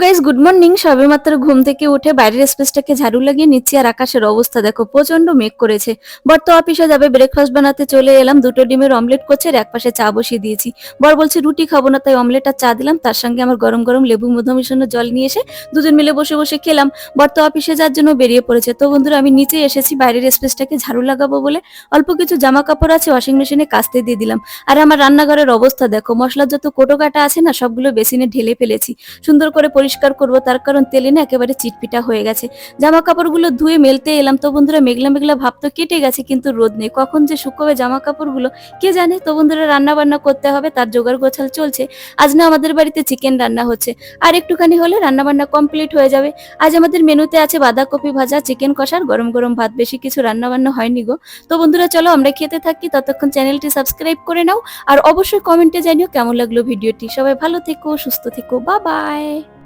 Guys, good morning. সবেমাত্র ঘুম থেকে উঠে বাইরের স্পেসটাকে ঝাড়ু লাগিয়ে নিচ্ছি, আর আকাশের অবস্থা দেখো, প্রচন্ড মেঘ করেছে। বর তো অফিসে যাবে, ব্রেকফাস্ট বানাতে চলে এলাম। দুটো ডিমের অমলেট করছে, আর এক পাশে চা বসিয়ে দিয়েছি। বর বলছে রুটি খাবো না, তাই অমলেট আর চা দিলাম, তার সঙ্গে আমার গরম গরম লেবু মধু মিশানো জল নিয়ে এসে দুজন মিলে বসে বসে খেলাম। বর তো অফিসে যাওয়ার জন্য বেরিয়ে পড়েছে। তো বন্ধুরা, আমি নিচে এসেছি বাইরের স্পেসটাকে ঝাড়ু লাগাবো বলে। অল্প কিছু জামা কাপড় আছে, ওয়াশিং মেশিনে কাচতে দিয়ে দিলাম। আর আমার রান্নাঘরের অবস্থা দেখো, মশলার যত কোটো কাটা আছে না, সবগুলো বেসিনে ঢেলে ফেলেছি। সুন্দর করে পরিষ্কার করব, তার কারণ তেলে না একেবারে চিটপিটা হয়ে গেছে। জামা কাপড়গুলো ধুয়ে মেলতে এলাম। তো বন্ধুরা, মেঘলা মেঘলা ভাব তো কেটে গেছে, কিন্তু রোদ নেই। কখন যে শুকোবে জামা কাপড়গুলো কে জানে। তো বন্ধুরা, রান্না বান্না করতে হবে, তার জোগাড় গোছাল চলছে। আজ না আমাদের বাড়িতে চিকেন রান্না হচ্ছে, আর একটুখানি হলে রান্না বান্না কমপ্লিট হয়ে যাবে। আজ আমাদের মেনুতে আছে বাঁধাকপি ভাজা, চিকেন কষার, গরম গরম ভাত। বেশি কিছু রান্না বান্না হয়নি গো। তো বন্ধুরা, চলো আমরা খেতে থাকি, ততক্ষণ চ্যানেলটি সাবস্ক্রাইব করে নাও, আর অবশ্যই কমেন্টে জানিও কেমন লাগলো ভিডিওটি। সবাই ভালো থেকো, সুস্থ থেকো, বাই বাই।